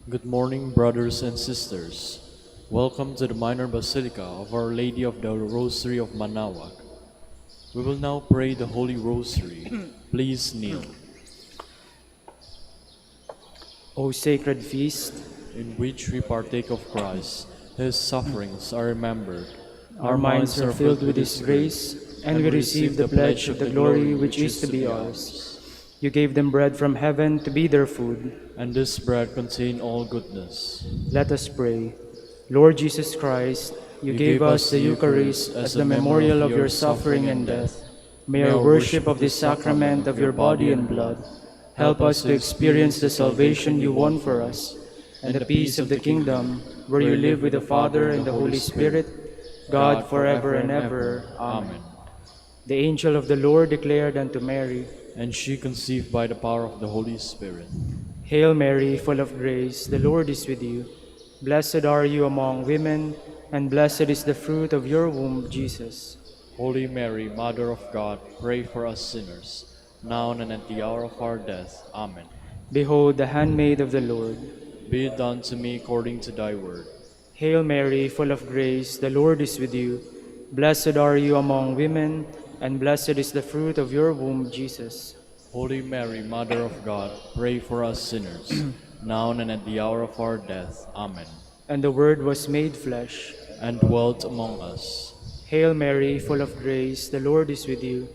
Good morning, brothers and sisters. Welcome to the Minor Basilica of Our Lady of the Rosary of Manaoag. We will now pray the Holy Rosary. Please kneel. O sacred feast, In which we partake of Christ, His sufferings are remembered. our minds are filled with His grace, and we receive the pledge of the glory which is to be ours. You gave them bread from heaven to be their food. And this bread contains all goodness. Let us pray. Lord Jesus Christ, you gave us the Eucharist as the memorial of your suffering and death. May our worship of this sacrament of your body and blood help us to experience the salvation you won for us, and the peace of the kingdom, where you live with the Father and the Holy Spirit, God forever and ever. Amen. The angel of the Lord declared unto Mary, And she conceived by the power of the Holy Spirit. Hail Mary, full of grace, the Lord is with you. Blessed are you among women, and blessed is the fruit of your womb, Jesus. Holy Mary, Mother of God, pray for us sinners, now and at the hour of our death. Amen. Behold the handmaid of the Lord. Be it done to me according to thy word. Hail Mary, full of grace, the Lord is with you. Blessed are you among women, and blessed is the fruit of your womb, Jesus. Holy Mary, Mother of God, pray for us sinners, now and at the hour of our death. Amen. And the Word was made flesh, and dwelt among us. Hail Mary, full of grace, the Lord is with you.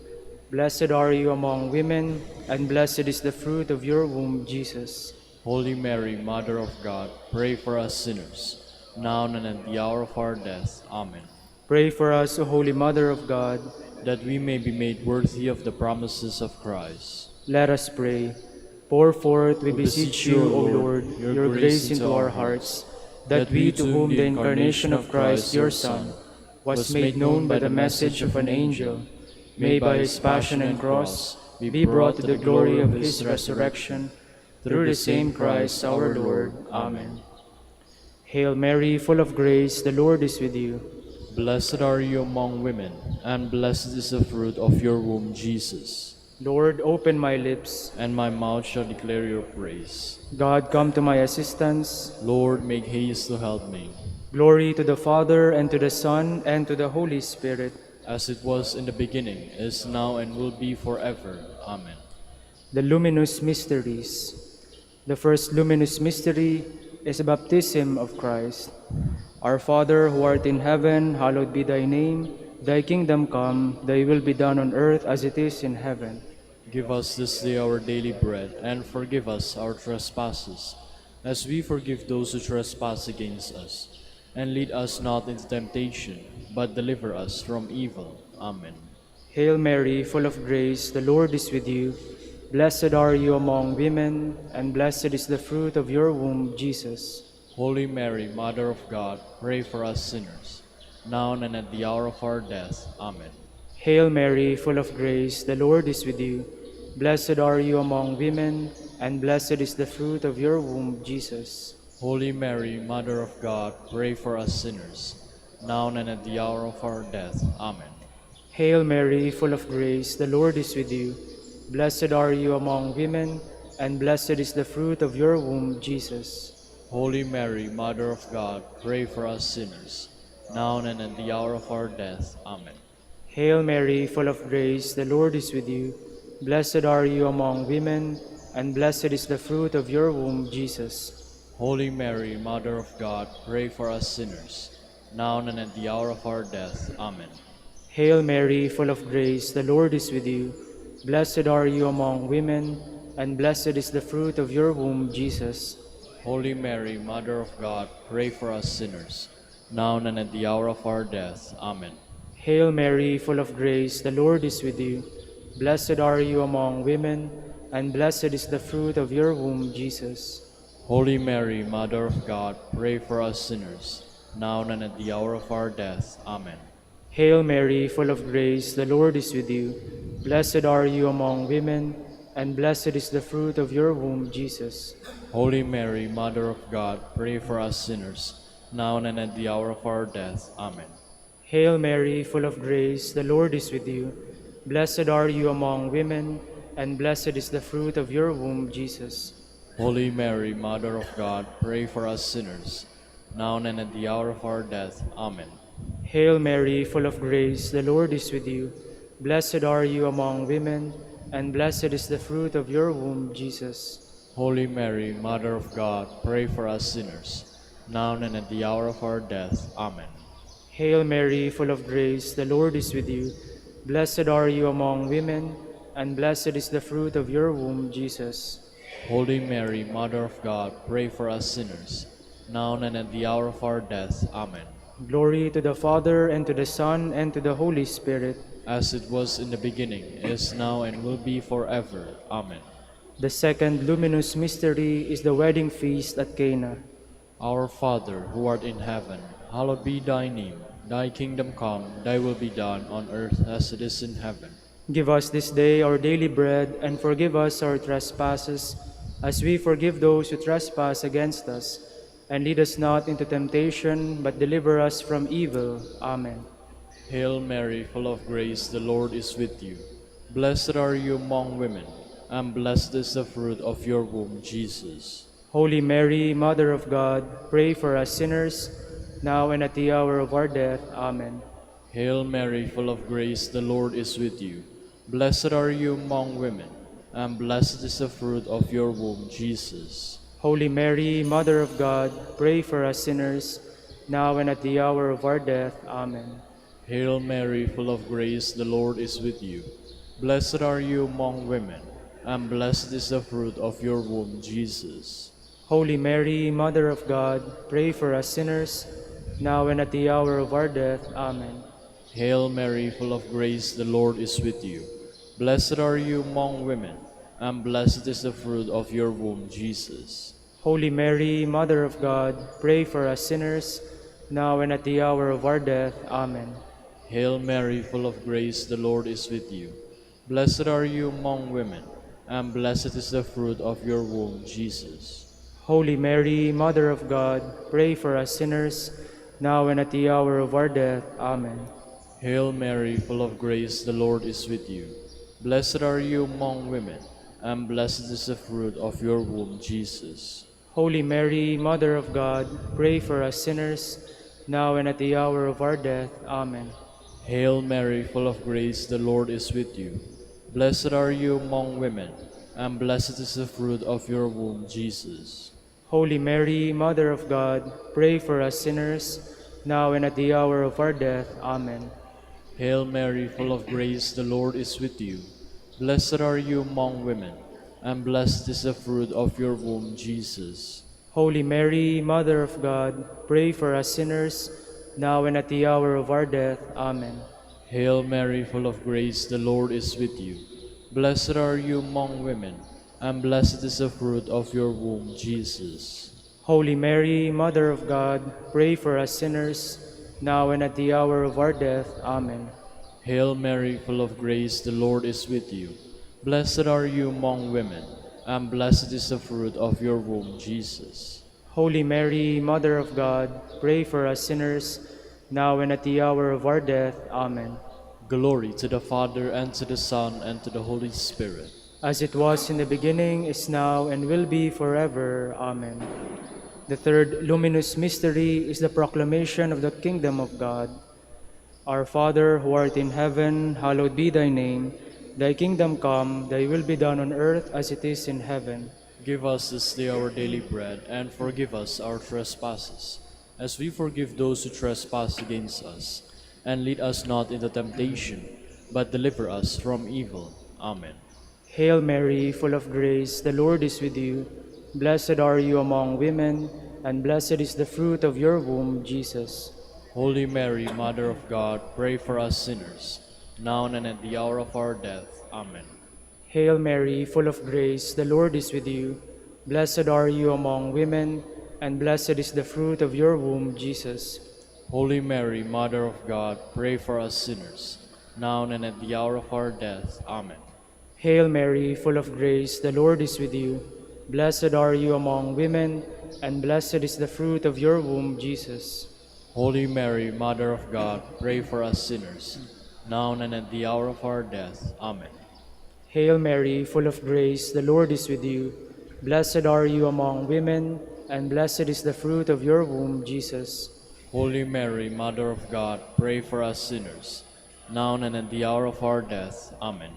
Blessed are you among women, and blessed is the fruit of your womb, Jesus. Holy Mary, Mother of God, pray for us sinners, now and at the hour of our death. Amen. Pray for us, O Holy Mother of God, that we may be made worthy of the promises of Christ. Let us pray. Pour forth, we beseech you, O Lord, your grace into our hearts, that we, to whom the incarnation of Christ, your Son, was made known by the message of an angel, may by his passion and cross be brought to the glory of his resurrection, through the same Christ our Lord. Amen. Hail Mary, full of grace, the Lord is with you. Blessed are you among women, and blessed is the fruit of your womb, Jesus. Lord, open my lips, and my mouth shall declare your praise. God, come to my assistance. Lord, make haste to help me. Glory to the Father, and to the Son, and to the Holy Spirit. As it was in the beginning, is now, and will be forever. Amen. The luminous mysteries. The first luminous mystery is the baptism of Christ. Our Father, who art in heaven, hallowed be thy name. Thy kingdom come, thy will be done on earth as it is in heaven. Give us this day our daily bread, and forgive us our trespasses, as we forgive those who trespass against us. And lead us not into temptation, but deliver us from evil. Amen. Hail Mary, full of grace, the Lord is with you. Blessed are you among women, and blessed is the fruit of your womb, Jesus. Holy Mary, Mother of God, pray for us sinners, now and at the hour of our death. Amen. Hail Mary, full of grace, the Lord is with you. Blessed are you among women, and blessed is the fruit of your womb, Jesus. Holy Mary, Mother of God, pray for us sinners, now and at the hour of our death. Amen. Hail Mary, full of grace, the Lord is with you. Blessed are you among women, and blessed is the fruit of your womb, Jesus. Holy Mary, Mother of God, pray for us sinners, now and at the hour of our death. Amen. Hail Mary, full of grace, the Lord is with you. Blessed are you among women, and blessed is the fruit of your womb, Jesus. Holy Mary, Mother of God, pray for us sinners, now and at the hour of our death. Amen. Hail Mary, full of grace, the Lord is with you. Blessed are you among women, and blessed is the fruit of your womb, Jesus. Holy Mary, Mother of God, pray for us sinners, now and at the hour of our death. Amen. Hail Mary, full of grace, the Lord is with you. Blessed are you among women, and blessed is the fruit of your womb, Jesus. Holy Mary, Mother of God, pray for us sinners, now and at the hour of our death. Amen. Hail Mary, full of grace, the Lord is with you. Blessed are you among women, and blessed is the fruit of your womb, Jesus. Holy Mary, Mother of God, pray for us sinners, now and at the hour of our death. Amen. Hail Mary, full of grace, the Lord is with you. Blessed are you among women, and blessed is the fruit of your womb, Jesus. Holy Mary, Mother of God, pray for us sinners, now and at the hour of our death. Amen. Hail Mary, full of grace, the Lord is with you. Blessed are you among women, and blessed is the fruit of your womb, Jesus. Holy Mary, Mother of God, pray for us sinners, now and at the hour of our death. Amen. Hail Mary, full of grace, the Lord is with you. Blessed are you among women, and blessed is the fruit of your womb, Jesus. Holy Mary, Mother of God, pray for us sinners, now and at the hour of our death. Amen. Glory to the Father, and to the Son, and to the Holy Spirit. As it was in the beginning, is now, and will be forever. Amen. The second luminous mystery is the wedding feast at Cana. Our Father, who art in heaven, hallowed be thy name. Thy kingdom come, thy will be done on earth as it is in heaven. Give us this day our daily bread, and forgive us our trespasses, as we forgive those who trespass against us. And lead us not into temptation, but deliver us from evil. Amen. Hail Mary, full of grace, the Lord is with you. Blessed are you among women, and blessed is the fruit of your womb, Jesus. Holy Mary, Mother of God, pray for us sinners, now and at the hour of our death. Amen. Hail Mary, full of grace, the Lord is with you. Blessed are you among women, and blessed is the fruit of your womb, Jesus. Holy Mary, Mother of God, pray for us sinners, now and at the hour of our death. Amen. Hail Mary, full of grace, the Lord is with you. Blessed are you among women, and blessed is the fruit of your womb, Jesus. Holy Mary, Mother of God, pray for us sinners, now and at the hour of our death. Amen. Hail Mary, full of grace, the Lord is with you. Blessed are you among women, and blessed is the fruit of your womb, Jesus. Holy Mary, Mother of God, pray for us sinners, now and at the hour of our death. Amen. Hail Mary, full of grace, the Lord is with you. Blessed are you among women, and blessed is the fruit of your womb, Jesus. Holy Mary, Mother of God, pray for us sinners, now and at the hour of our death. Amen. Hail Mary, full of grace, the Lord is with you. Blessed are you among women, and blessed is the fruit of your womb, Jesus. Holy Mary, Mother of God, pray for us sinners, now and at the hour of our death. Amen. Hail Mary, full of grace, the Lord is with you. Blessed are you among women, and blessed is the fruit of your womb, Jesus. Holy Mary, Mother of God, pray for us sinners, now and at the hour of our death. Amen. Hail Mary, full of grace, the Lord is with you. Blessed are you among women, and blessed is the fruit of your womb, Jesus. Holy Mary, Mother of God, pray for us sinners, now and at the hour of our death. Amen. Hail Mary, full of grace, the Lord is with you. Blessed are you among women, and blessed is the fruit of your womb, Jesus. Holy Mary, Mother of God, pray for us sinners, now and at the hour of our death. Amen. Hail Mary, full of grace, the Lord is with you. Blessed are you among women, and blessed is the fruit of your womb, Jesus. Holy Mary, Mother of God, pray for us sinners, now and at the hour of our death. Amen. Glory to the Father, and to the Son, and to the Holy Spirit. As it was in the beginning, is now, and will be forever. Amen. The third luminous mystery is the proclamation of the kingdom of God. Our Father, who art in heaven, hallowed be thy name. Thy kingdom come, thy will be done on earth as it is in heaven. Give us this day our daily bread, and forgive us our trespasses, as we forgive those who trespass against us. And lead us not into temptation, but deliver us from evil. Amen. Hail Mary, full of grace, the Lord is with you. Blessed are you among women, and blessed is the fruit of your womb, Jesus. Holy Mary, Mother of God, pray for us sinners, now and at the hour of our death. Amen. Hail Mary, full of grace, the Lord is with you. Blessed are you among women, and blessed is the fruit of your womb, Jesus. Holy Mary, Mother of God, pray for us sinners, now and at the hour of our death. Amen. Hail Mary, full of grace, the Lord is with you. Blessed are you among women, and blessed is the fruit of your womb, Jesus. Holy Mary, Mother of God, pray for us sinners, now and at the hour of our death. Amen. Hail Mary, full of grace, the Lord is with you. Blessed are you among women, and blessed is the fruit of your womb, Jesus. Holy Mary, Mother of God, pray for us sinners, now and at the hour of our death. Amen.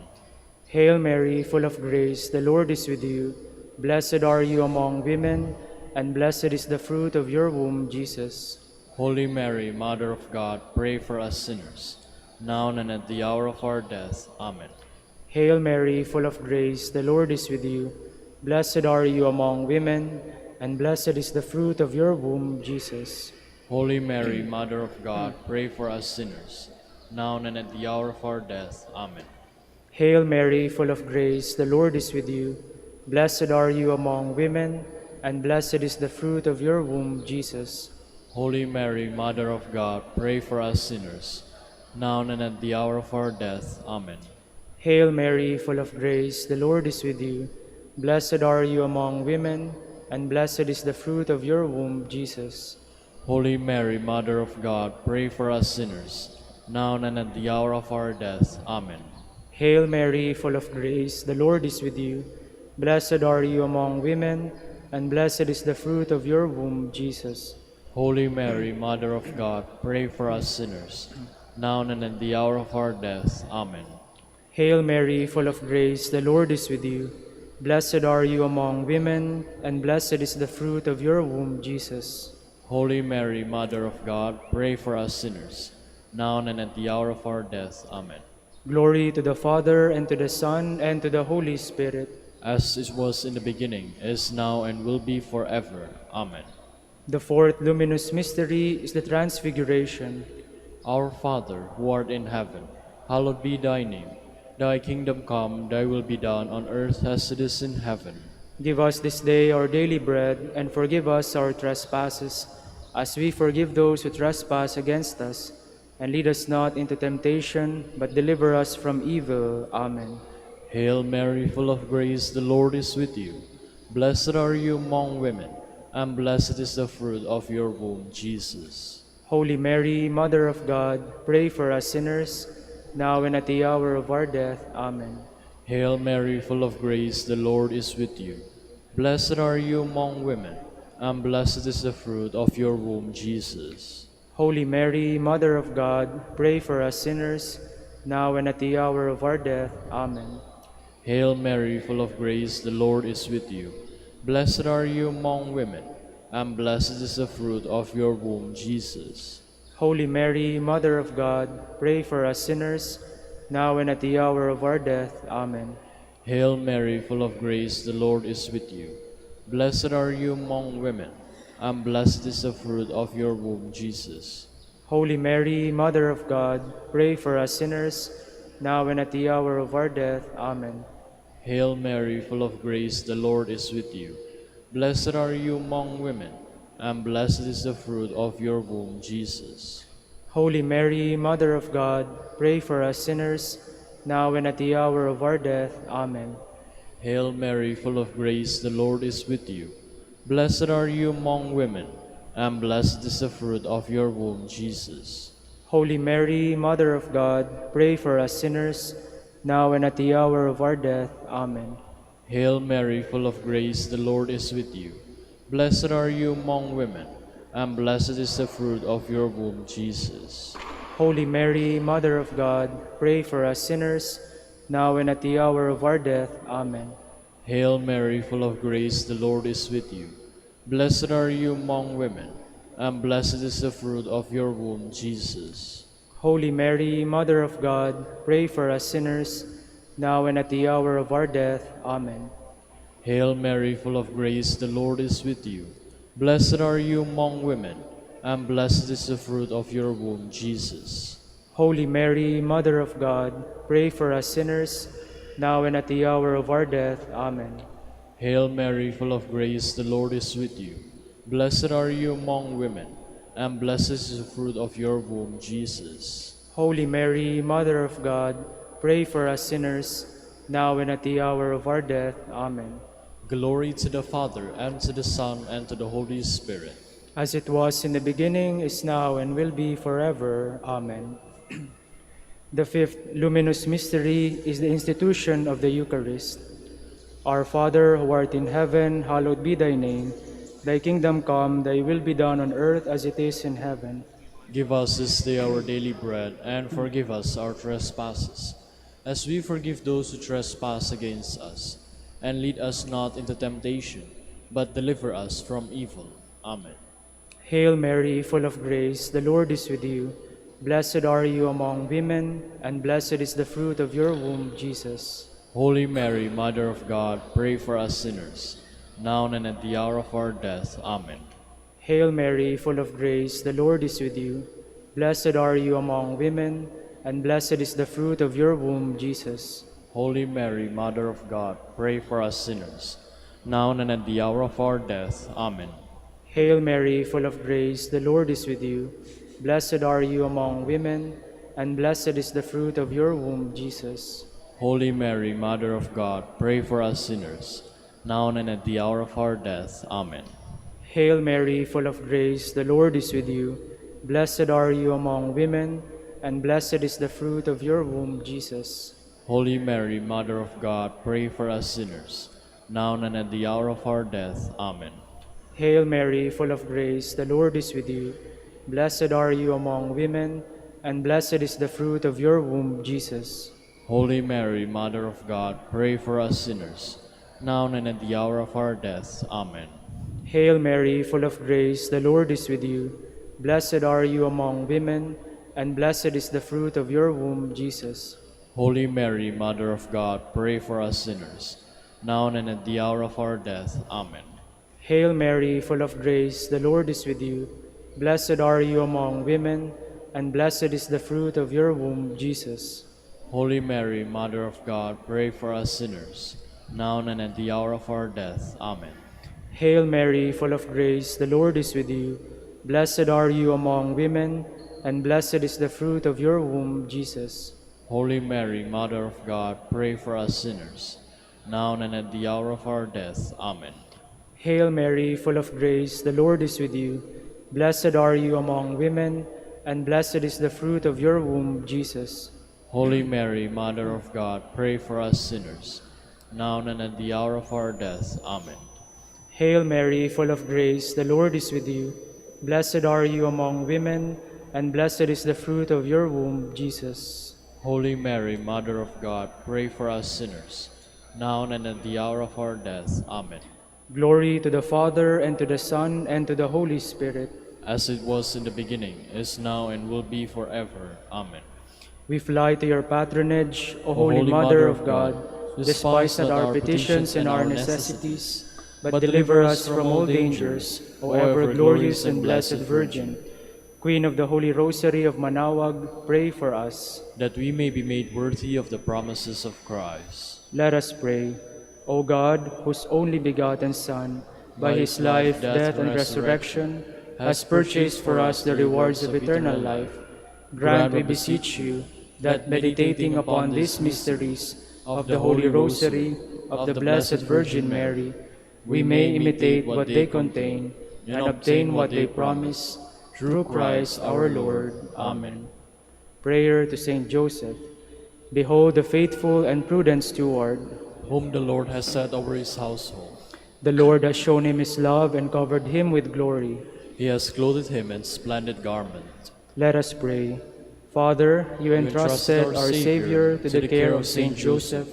Hail Mary, full of grace, the Lord is with you. Blessed are you among women, and blessed is the fruit of your womb, Jesus. Holy Mary, Mother of God, pray for us sinners, now and at the hour of our death. Amen. Hail Mary, full of grace, the Lord is with you. Blessed are you among women, and blessed is the fruit of your womb, Jesus. Holy Mary, Mother of God, pray for us sinners, now and at the hour of our death. Amen. Hail Mary, full of grace, the Lord is with you. Blessed are you among women, and blessed is the fruit of your womb, Jesus. Holy Mary, Mother of God, pray for us sinners, now and at the hour of our death. Amen. Hail Mary, full of grace, the Lord is with you. Blessed are you among women, and blessed is the fruit of your womb, Jesus. Holy Mary, Mother of God, pray for us sinners, now and at the hour of our death. Amen. Hail Mary, full of grace, the Lord is with you. Blessed are you among women, and blessed is the fruit of your womb, Jesus. Holy Mary, Mother of God, pray for us sinners, now and at the hour of our death. Amen. Hail Mary, full of grace, the Lord is with you. Blessed are you among women, and blessed is the fruit of your womb, Jesus. Holy Mary, Mother of God, pray for us sinners, now and at the hour of our death. Amen. Glory to the Father, and to the Son, and to the Holy Spirit. As it was in the beginning, is now, and will be forever. Amen. The fourth luminous mystery is the Transfiguration. Our Father, who art in heaven, hallowed be thy name. Thy kingdom come, thy will be done on earth as it is in heaven. Give us this day our daily bread, and forgive us our trespasses, as we forgive those who trespass against us. And lead us not into temptation, but deliver us from evil. Amen. Hail Mary, full of grace, the Lord is with you. Blessed are you among women, and blessed is the fruit of your womb, Jesus. Holy Mary, Mother of God, pray for us sinners, now and at the hour of our death. Amen. Hail Mary, full of grace, the Lord is with you. Blessed are you among women, and blessed is the fruit of your womb, Jesus. Holy Mary, Mother of God, pray for us sinners, now and at the hour of our death. Amen. Hail Mary, full of grace, the Lord is with you. Blessed are you among women, and blessed is the fruit of your womb, Jesus. Holy Mary, Mother of God, pray for us sinners, now and at the hour of our death. Amen. Hail Mary, full of grace, the Lord is with you. Blessed are you among women, and blessed is the fruit of your womb, Jesus. Holy Mary, Mother of God, pray for us sinners, now and at the hour of our death. Amen. Hail Mary, full of grace, the Lord is with you. Blessed are you among women, and blessed is the fruit of your womb, Jesus. Holy Mary, Mother of God, pray for us sinners, now and at the hour of our death. Amen. Hail Mary, full of grace, the Lord is with you. Blessed are you among women, and blessed is the fruit of your womb, Jesus. Holy Mary, Mother of God, pray for us sinners, now and at the hour of our death. Amen. Hail Mary, full of grace, the Lord is with you. Blessed are you among women, and blessed is the fruit of your womb, Jesus. Holy Mary, Mother of God, pray for us sinners, now and at the hour of our death. Amen. Hail Mary, full of grace, the Lord is with you. Blessed are you among women, and blessed is the fruit of your womb, Jesus. Holy Mary, Mother of God, pray for us sinners, now and at the hour of our death. Amen. Hail Mary, full of grace, the Lord is with you. Blessed are you among women, and blessed is the fruit of your womb, Jesus. Holy Mary, Mother of God, pray for us sinners, now and at the hour of our death. Amen. Hail Mary, full of grace, the Lord is with you. Blessed are you among women, and blessed is the fruit of your womb, Jesus. Holy Mary, Mother of God, pray for us sinners, now and at the hour of our death. Amen. Glory to the Father, and to the Son, and to the Holy Spirit. As it was in the beginning, is now, and will be forever. Amen. The fifth luminous mystery is the institution of the Eucharist. Our Father, who art in heaven, hallowed be thy name. Thy kingdom come, thy will be done on earth as it is in heaven. Give us this day our daily bread, and forgive us our trespasses, as we forgive those who trespass against us. And lead us not into temptation, but deliver us from evil. Amen. Hail Mary, full of grace, the Lord is with you. Blessed are you among women, and blessed is the fruit of your womb, Jesus. Holy Mary, Mother of God, pray for us sinners, now and at the hour of our death. Amen. Hail Mary, full of grace, the Lord is with you. Blessed are you among women, and blessed is the fruit of your womb, Jesus. Holy Mary, Mother of God, pray for us sinners, now and at the hour of our death. Amen. Hail Mary, full of grace, the Lord is with you. Blessed are you among women, and blessed is the fruit of your womb, Jesus. Holy Mary, Mother of God, pray for us sinners, now and at the hour of our death. Amen. Hail Mary, full of grace, the Lord is with you. Blessed are you among women, and blessed is the fruit of your womb, Jesus. Holy Mary, Mother of God, pray for us sinners, now and at the hour of our death. Amen. Hail Mary, full of grace, the Lord is with you. Blessed are you among women, and blessed is the fruit of your womb, Jesus. Holy Mary, Mother of God, pray for us sinners, now and at the hour of our death. Amen. Hail Mary, full of grace, the Lord is with you. Blessed are you among women, and blessed is the fruit of your womb, Jesus. Holy Mary, Mother of God, pray for us sinners, now and at the hour of our death. Amen. Hail Mary, full of grace, the Lord is with you. Blessed are you among women, and blessed is the fruit of your womb, Jesus. Holy Mary, Mother of God, pray for us sinners, now and at the hour of our death. Amen. Hail Mary, full of grace, the Lord is with you. Blessed are you among women, and blessed is the fruit of your womb, Jesus. Holy Mary, Mother of God, pray for us sinners, now and at the hour of our death. Amen. Hail Mary, full of grace, the Lord is with you. Blessed are you among women, and blessed is the fruit of your womb, Jesus. Holy Mary, Mother of God, pray for us sinners, now and at the hour of our death. Amen. Hail Mary, full of grace, the Lord is with you. Blessed are you among women, and blessed is the fruit of your womb, Jesus. Holy Mary, Mother of God, pray for us sinners, now and at the hour of our death. Amen. Glory to the Father, and to the Son, and to the Holy Spirit. As it was in the beginning, is now, and will be forever. Amen. We fly to your patronage, O Holy Mother of God. Despise not our petitions and our necessities, but deliver us from all dangers, O ever glorious and blessed Virgin. Queen of the Holy Rosary of Manaoag, pray for us. That we may be made worthy of the promises of Christ. Let us pray. O God, whose only begotten Son, by his life, death, and resurrection, has purchased for us the rewards of eternal life, grant, we beseech you, that meditating upon these mysteries of the Holy Rosary of the Blessed Virgin Mary, we may imitate what they contain and obtain what they promise, through Christ our Lord. Amen. Prayer to Saint Joseph. Behold the faithful and prudent steward, whom the Lord has set over his household. The Lord has shown him his love and covered him with glory. He has clothed him in splendid garment. Let us pray. Father, you entrusted our Savior to the care of Saint Joseph.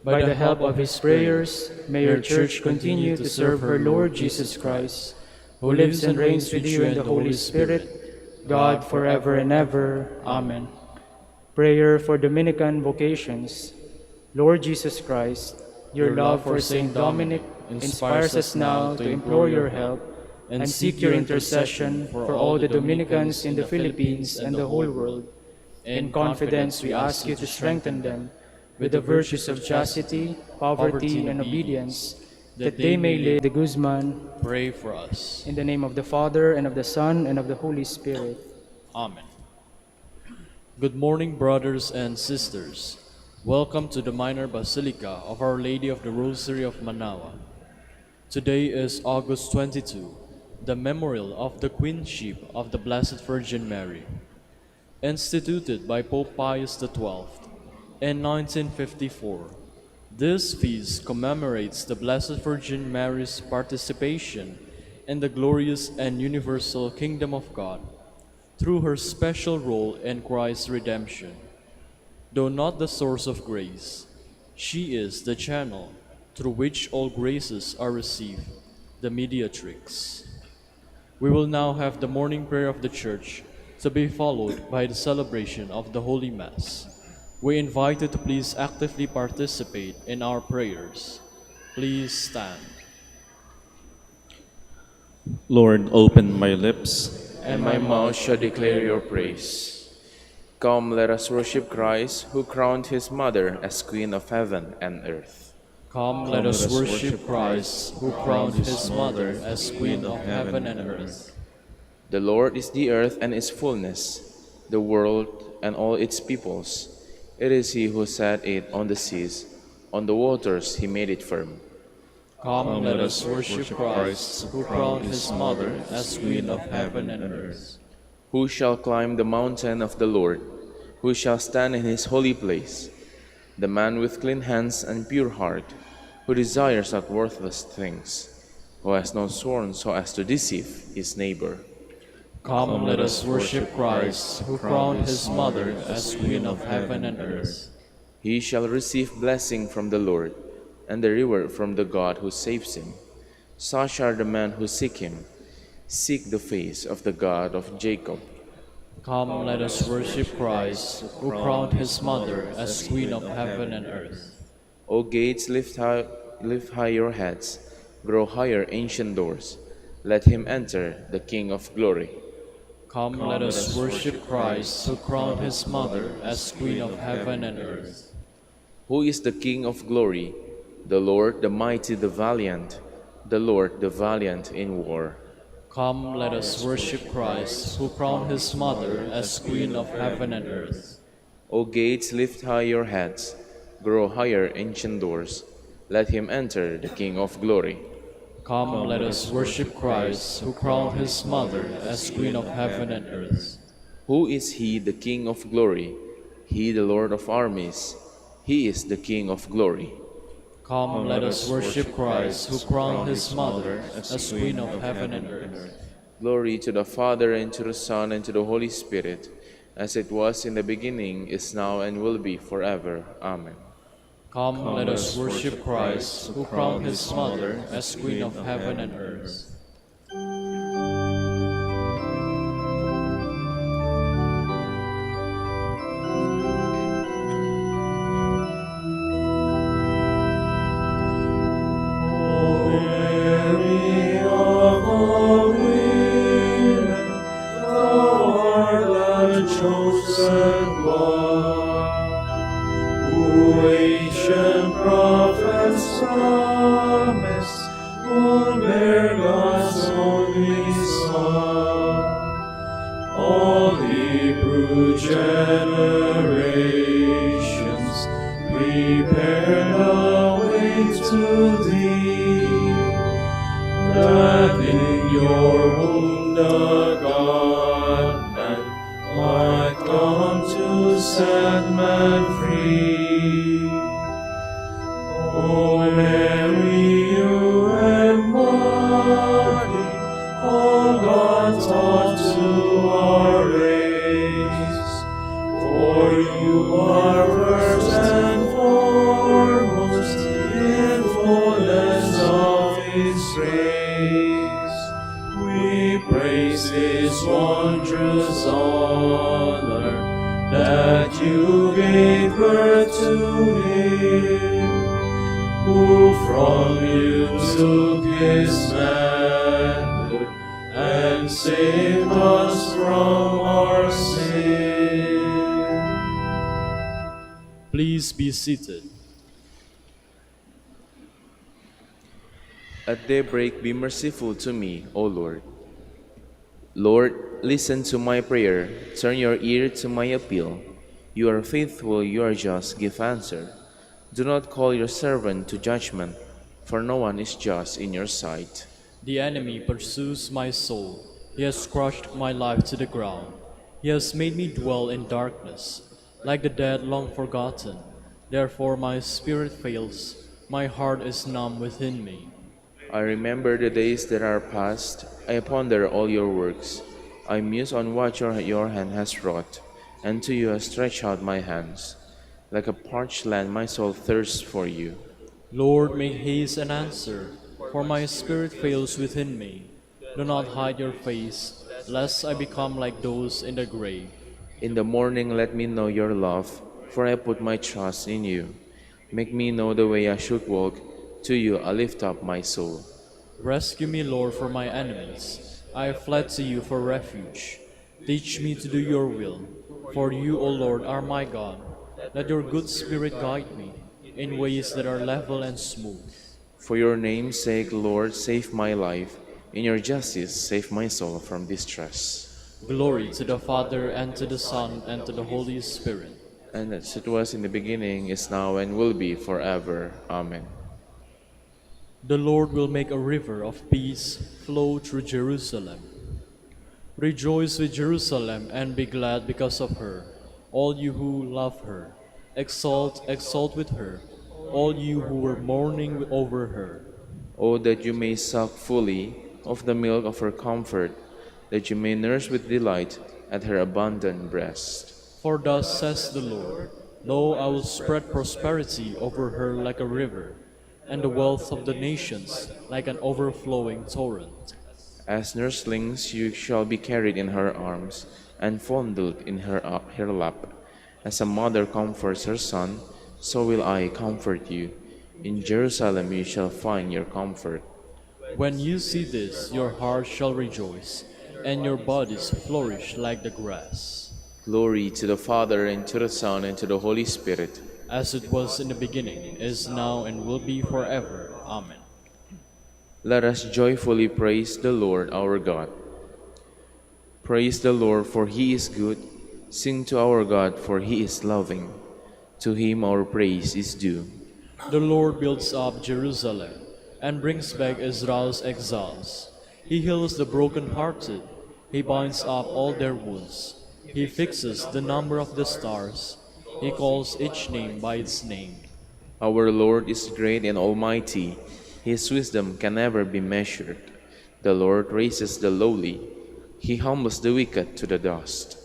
By the help of his prayers, may your Church continue to serve her Lord Jesus Christ, who lives and reigns with you in the Holy Spirit, God forever and ever. Amen. Prayer for Dominican vocations. Lord Jesus Christ, your love for Saint Dominic inspires us now to implore your help and seek your intercession for all the Dominicans in the Philippines and the whole world. In confidence, we ask you to strengthen them with the virtues of chastity, poverty, and obedience, that they may live. De Guzman, pray for us. In the name of the Father, and of the Son, and of the Holy Spirit. Amen. Good morning, brothers and sisters. Welcome to the Minor Basilica of Our Lady of the Rosary of Manaoag. Today is August 22, the memorial of the Queenship of the Blessed Virgin Mary. Instituted by Pope Pius XII in 1954, This feast commemorates the Blessed Virgin Mary's participation in the glorious and universal kingdom of God through her special role in Christ's redemption. Though not the source of grace, she is the channel through which all graces are received, the mediatrix. We will now have the morning prayer of the Church to be followed by the celebration of the Holy Mass. We invite you to please actively participate in our prayers. Please stand. Lord, open my lips, and my mouth shall declare your praise. Come, let us worship Christ, who crowned his mother as Queen of heaven and earth. Come, let us worship Christ, who crowned his mother as Queen of heaven and earth. The Lord is the earth and its fullness, the world and all its peoples. It is he who set it on the seas, on the waters he made it firm. Come, let us worship Christ, who crowned his mother as Queen of heaven and earth. Who shall climb the mountain of the Lord? Who shall stand in his holy place? The man with clean hands and pure heart, who desires not worthless things, who has not sworn so as to deceive his neighbor. Come, let us worship Christ, who crowned his mother as Queen of heaven and earth. He shall receive blessing from the Lord, and the reward from the God who saves him. Such are the men who seek him. Seek the face of the God of Jacob. Come, let us worship Christ, who crowned his mother as Queen of heaven and earth. O gates, lift high your heads, grow higher, ancient doors. Let him enter, the King of glory. Come, let us worship Christ, who crowned his mother as Queen of heaven and earth. Who is the King of glory? The Lord, the mighty, the valiant, the Lord, the valiant in war. Come, let us worship Christ, who crowned his mother as Queen of heaven and earth. O gates, lift high your heads, grow higher, ancient doors. Let him enter, the King of glory. Come, let us worship Christ, who crowned his mother as Queen of heaven and earth. Who is he, the King of glory? He, the Lord of armies. He is the King of glory. Come, let us worship Christ, who crowned his mother as Queen of heaven and earth. Glory to the Father, and to the Son, and to the Holy Spirit, as it was in the beginning, is now, and will be forever. Amen. Come, let us worship Christ, who crowned his mother as Queen of heaven and earth. Please be seated. At daybreak, be merciful to me, O Lord. Lord, listen to my prayer. Turn your ear to my appeal. You are faithful, you are just, give answer. Do not call your servant to judgment, for no one is just in your sight. The enemy pursues my soul. He has crushed my life to the ground. He has made me dwell in darkness, like the dead long forgotten. Therefore my spirit fails, my heart is numb within me. I remember the days that are past. I ponder all your works. I muse on what your hand has wrought, and to you I stretch out my hands. Like a parched land, my soul thirsts for you. Lord, make haste and answer, for my spirit fails within me. Do not hide your face, lest I become like those in the grave. In the morning, let me know your love, for I put my trust in you. Make me know the way I should walk. To you I lift up my soul. Rescue me, Lord, from my enemies. I have fled to you for refuge. Teach me to do your will, for you, O Lord, are my God. Let your good spirit guide me in ways that are level and smooth. For your name's sake, Lord, save my life. In your justice, save my soul from distress. Glory to the Father, and to the Son, and to the Holy Spirit. And as it was in the beginning, is now, and will be forever. Amen. The Lord will make a river of peace flow through Jerusalem. Rejoice with Jerusalem and be glad because of her, all you who love her. Exalt, exalt with her, all you who were mourning over her. Oh, that you may suck fully of the milk of her comfort, that you may nurse with delight at her abundant breast. For thus says the Lord, Lo, I will spread prosperity over her like a river, and the wealth of the nations like an overflowing torrent. As nurslings you shall be carried in her arms, and fondled in her lap. As a mother comforts her son, so will I comfort you. In Jerusalem you shall find your comfort. When you see this, your heart shall rejoice, and your bodies flourish like the grass. Glory to the Father, and to the Son, and to the Holy Spirit. As it was in the beginning, is now, and will be forever. Amen. Let us joyfully praise the Lord our God. Praise the Lord, for he is good. Sing to our God, for he is loving. To him our praise is due. The Lord builds up Jerusalem, and brings back Israel's exiles. He heals the brokenhearted. He binds up all their wounds. He fixes the number of the stars. He calls each name by its name. Our Lord is great and almighty. His wisdom can never be measured. The Lord raises the lowly. He humbles the wicked to the dust.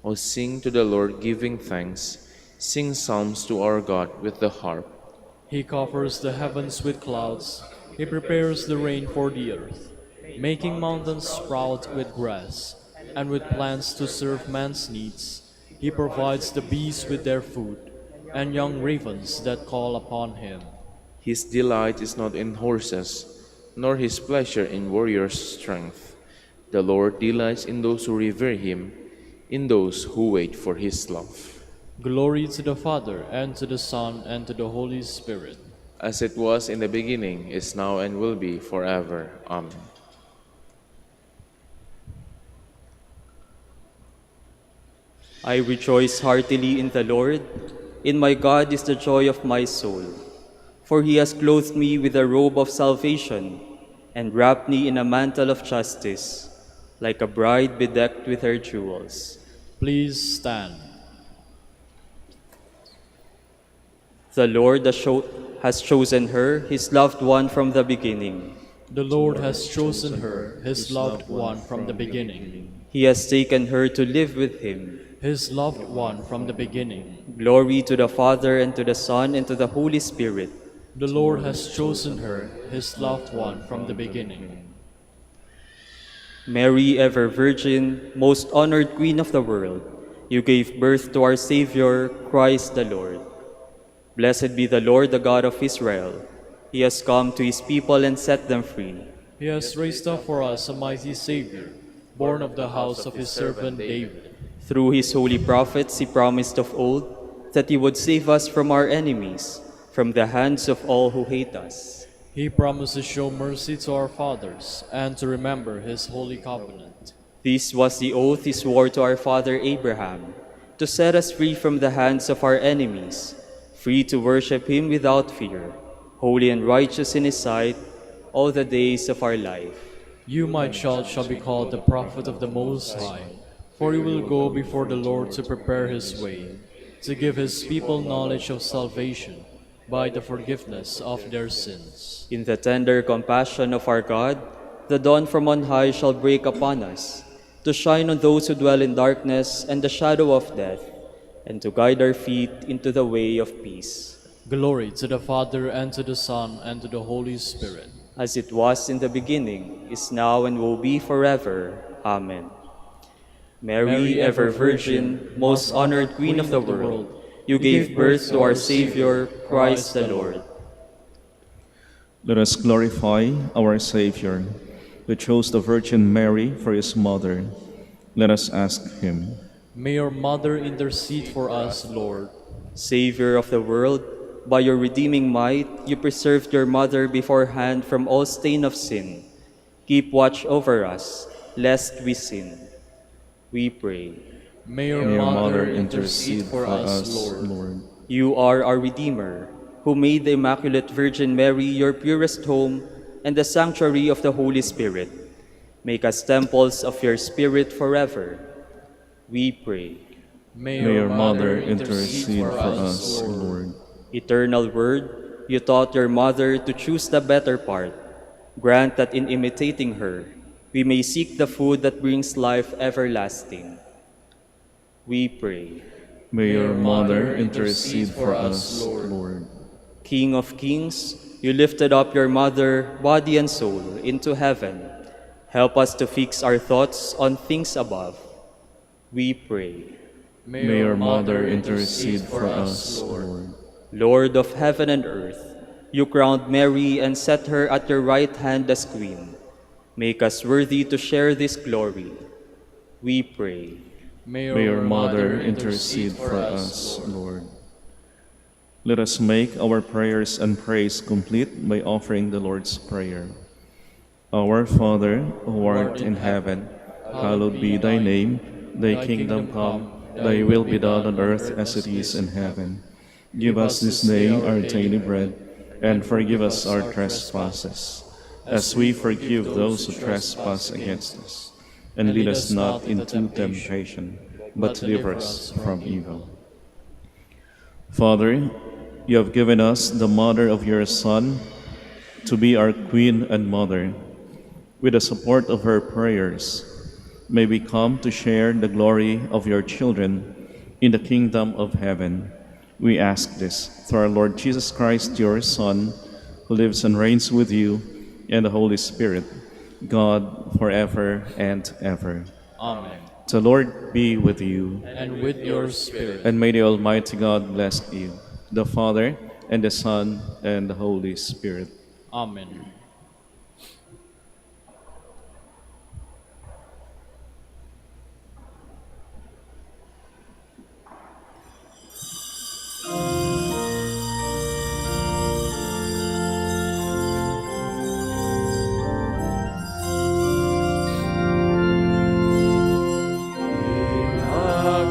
O sing to the Lord, giving thanks. Sing psalms to our God with the harp. He covers the heavens with clouds. He prepares the rain for the earth, making mountains sprout with grass, and with plants to serve man's needs. He provides the beasts with their food, and young ravens that call upon him. His delight is not in horses, nor his pleasure in warriors' strength. The Lord delights in those who revere him, in those who wait for his love. Glory to the Father, and to the Son, and to the Holy Spirit. As it was in the beginning, is now, and will be forever. Amen. I rejoice heartily in the Lord. In my God is the joy of my soul. For he has clothed me with a robe of salvation, and wrapped me in a mantle of justice, like a bride bedecked with her jewels. Please stand. The Lord has chosen her, his loved one, from the beginning. The Lord has chosen her, his loved one, from the beginning. He has taken her to live with him. His loved one from the beginning. Glory to the Father, and to the Son, and to the Holy Spirit. The Lord has chosen her, his loved one from the beginning. Mary, ever Virgin, most honored Queen of the world, you gave birth to our Savior, Christ the Lord. Blessed be the Lord, the God of Israel. He has come to his people and set them free. He has raised up for us a mighty Savior, born of the house of his servant David. Through his holy prophets he promised of old that he would save us from our enemies, from the hands of all who hate us. He promised to show mercy to our fathers and to remember his holy covenant. This was the oath he swore to our father Abraham, to set us free from the hands of our enemies, free to worship him without fear, holy and righteous in his sight all the days of our life. You, my child, shall be called the prophet of the Most High, for you will go before the Lord to prepare his way, to give his people knowledge of salvation by the forgiveness of their sins. In the tender compassion of our God, the dawn from on high shall break upon us, to shine on those who dwell in darkness and the shadow of death, and to guide our feet into the way of peace. Glory to the Father, and to the Son, and to the Holy Spirit. As it was in the beginning, is now, and will be forever. Amen. Mary, ever Virgin, most honored Queen of the world, you gave birth to our Savior, Christ the Lord. Let us glorify our Savior, who chose the Virgin Mary for his mother. Let us ask him. May your mother intercede for us, Lord. Savior of the world, by your redeeming might, you preserved your mother beforehand from all stain of sin. Keep watch over us, lest we sin. We pray. May your May your mother mother intercede for us, Lord. You are our Redeemer, who made the Immaculate Virgin Mary your purest home and the sanctuary of the Holy Spirit. Make us temples of your Spirit forever. We pray. May May your mother intercede for us, Lord. Eternal Word, you taught your mother to choose the better part. Grant that in imitating her, we may seek the food that brings life everlasting. We pray. May your mother intercede for us, Lord. King of kings, you lifted up your mother, body and soul, into heaven. Help us to fix our thoughts on things above. We pray. May your mother intercede for us, Lord. Lord of heaven and earth, you crowned Mary and set her at your right hand as Queen. Make us worthy to share this glory. We pray. May your mother intercede for us, Lord. Let us make our prayers and praise complete by offering the Lord's Prayer. Our Father, who art in heaven, hallowed be thy name. Thy kingdom come, thy will be done on earth as it is in heaven. Give us this day our daily bread, and forgive us our trespasses, as we forgive those who trespass against us. And lead us not into temptation, but deliver us from evil. Father, you have given us the mother of your Son to be our Queen and Mother. With the support of her prayers, may we come to share the glory of your children in the kingdom of heaven. We ask this through our Lord Jesus Christ, your Son, who lives and reigns with you and the Holy Spirit, God, forever and ever. Amen. The Lord be with you. And with your spirit. And may the Almighty God bless you, the Father, and the Son, and the Holy Spirit. Amen.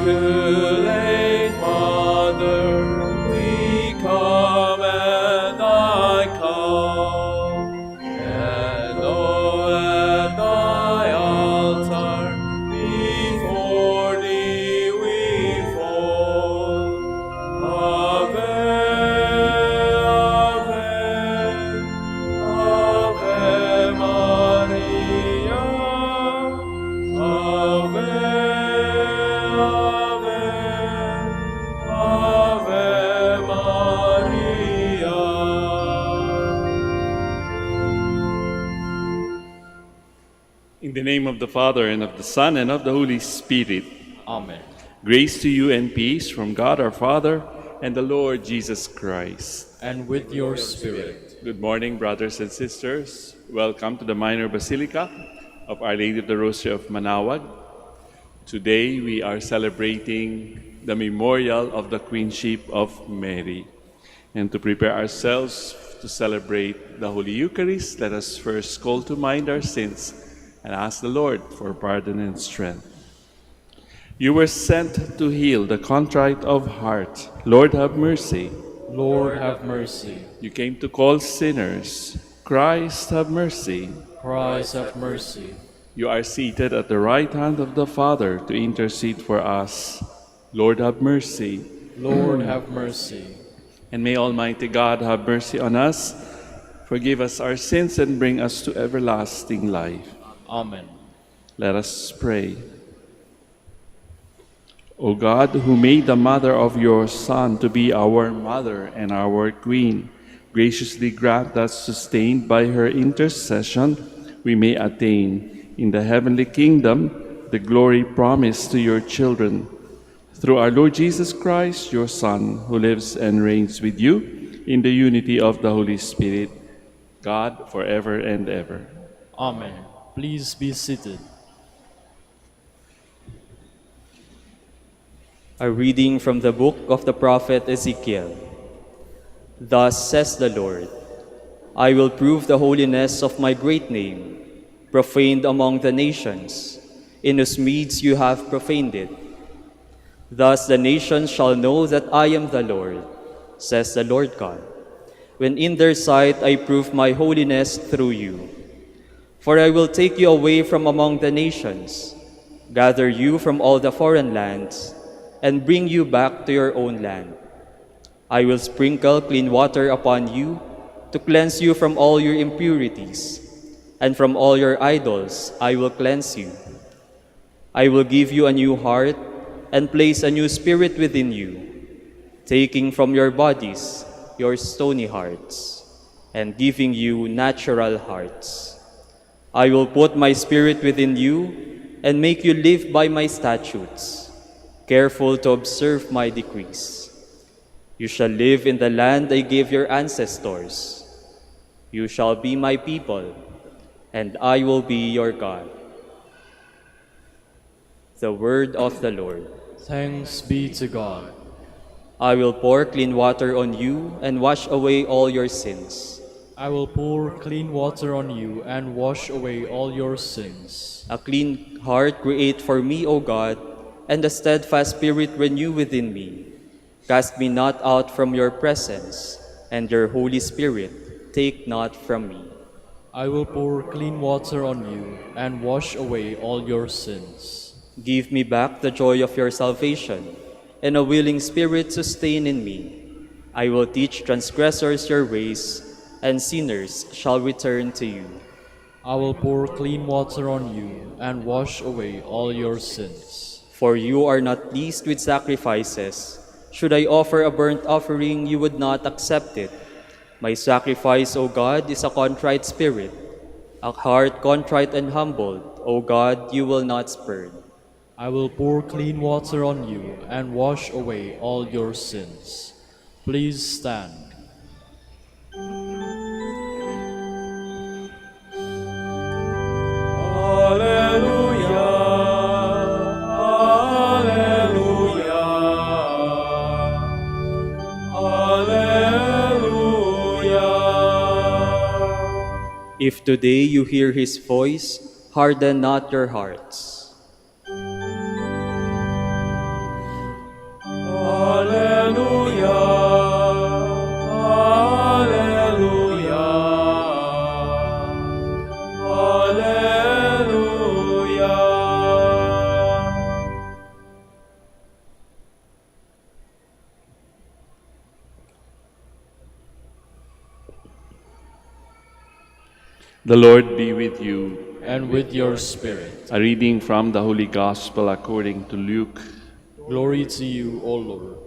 Immaculate Mother, we come at thy call, and lo, at thy altar, before thee we fall. Ave, Ave, Ave Maria, Ave. In the name of the Father, and of the Son, and of the Holy Spirit. Amen. Grace to you and peace from God our Father and the Lord Jesus Christ. And with your spirit. Good morning, brothers and sisters. Welcome to the Minor Basilica of Our Lady of the Rosary of Manaoag. Today we are celebrating the memorial of the Queenship of Mary. And to prepare ourselves to celebrate the Holy Eucharist, let us first call to mind our sins and ask the Lord for pardon and strength. You were sent to heal the contrite of heart. Lord, have mercy. Lord, have mercy. You came to call sinners. Christ, have mercy. Christ, have mercy. You are seated at the right hand of the Father to intercede for us. Lord, have mercy. Lord, have mercy. And may Almighty God have mercy on us, forgive us our sins, and bring us to everlasting life. Amen. Let us pray. O God, who made the mother of your Son to be our mother and our Queen, graciously grant that, sustained by her intercession, we may attain in the heavenly kingdom the glory promised to your children. Through our Lord Jesus Christ, your Son, who lives and reigns with you in the unity of the Holy Spirit, God, forever and ever. Amen. Please be seated. A reading from the book of the prophet Ezekiel. Thus says the Lord, I will prove the holiness of my great name, profaned among the nations, in whose midst you have profaned it. Thus the nations shall know that I am the Lord, says the Lord God, when in their sight I prove my holiness through you. For I will take you away from among the nations, gather you from all the foreign lands, and bring you back to your own land. I will sprinkle clean water upon you to cleanse you from all your impurities, and from all your idols I will cleanse you. I will give you a new heart and place a new spirit within you, taking from your bodies your stony hearts, and giving you natural hearts. I will put my spirit within you and make you live by my statutes, careful to observe my decrees. You shall live in the land I gave your ancestors. You shall be my people, and I will be your God. The word of the Lord. Thanks be to God. I will pour clean water on you and wash away all your sins. I will pour clean water on you and wash away all your sins. A clean heart create for me, O God, and a steadfast spirit renew within me. Cast me not out from your presence, and your Holy Spirit take not from me. I will pour clean water on you and wash away all your sins. Give me back the joy of your salvation, and a willing spirit sustain in me. I will teach transgressors your ways, and sinners shall return to you. I will pour clean water on you and wash away all your sins. For you are not pleased with sacrifices. Should I offer a burnt offering, you would not accept it. My sacrifice, O God, is a contrite spirit. A heart contrite and humbled, O God, you will not spurn. I will pour clean water on you and wash away all your sins. Please stand. Alleluia, Alleluia, Alleluia. If today you hear his voice, harden not your hearts. Alleluia, Alleluia, Alleluia. The Lord be with you. And with your spirit. A reading from the Holy Gospel according to Luke. Glory to you, O Lord.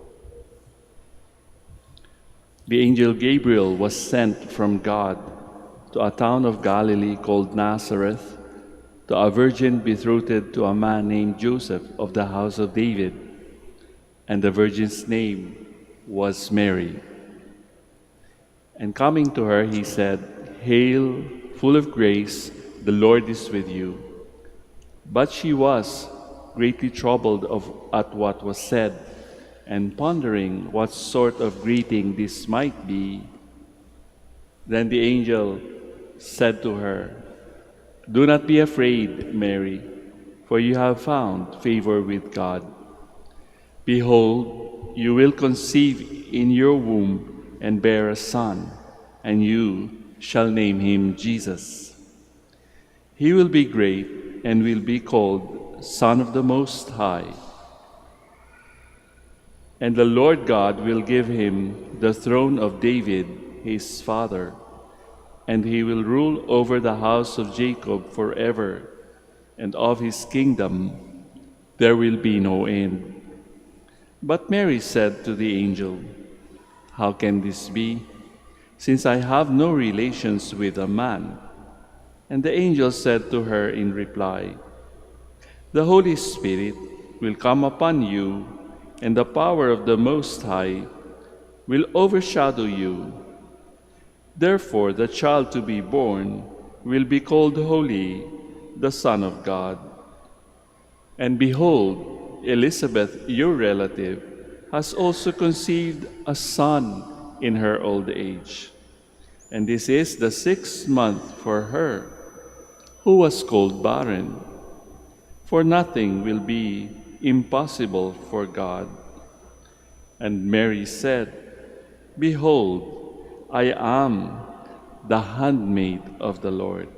The angel Gabriel was sent from God to a town of Galilee called Nazareth, to a virgin betrothed to a man named Joseph of the house of David, and the virgin's name was Mary. And coming to her, he said, "Hail, full of grace, the Lord is with you." But she was greatly troubled at what was said, and pondering what sort of greeting this might be. Then the angel said to her, "Do not be afraid, Mary, for you have found favor with God. Behold, you will conceive in your womb and bear a son, and you shall name him Jesus. He will be great and will be called Son of the Most High. And the Lord God will give him the throne of David, his father, and he will rule over the house of Jacob forever, and of his kingdom there will be no end. But Mary said to the angel, "How can this be, since I have no relations with a man?" And the angel said to her in reply, "The Holy Spirit will come upon you, and the power of the Most High will overshadow you. Therefore, the child to be born will be called Holy, the Son of God. And behold, Elizabeth, your relative, has also conceived a son in her old age. And this is the 6th month for her, who was called barren. For nothing will be impossible for God." And Mary said, "Behold, I am the handmaid of the Lord.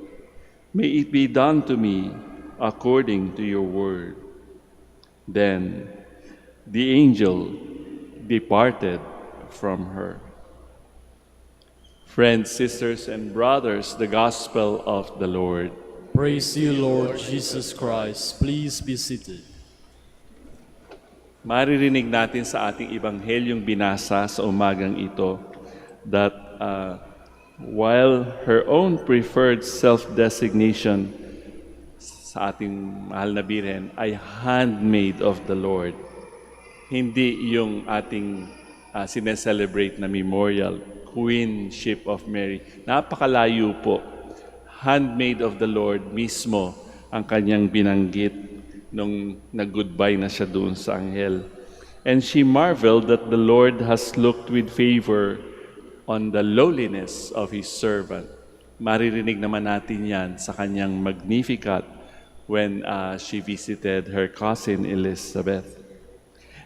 May it be done to me according to your word." Then the angel departed from her. Friends, sisters, and brothers, the Gospel of the Lord. Praise you, Lord Jesus Christ. Please be seated. Maririnig natin sa ating Ebanghelyong binasa sa umagang ito that while her own preferred self-designation sa ating mahal na Birhen ay handmaid of the Lord, hindi yung ating sineselebrate na memorial, Queenship of Mary. Napakalayo po. Handmaid of the Lord mismo ang kanyang binanggit nung nag-goodbye na siya doon sa anghel. And she marveled that the Lord has looked with favor on the lowliness of His servant. Maririnig naman natin yan sa kanyang Magnificat when she visited her cousin Elizabeth.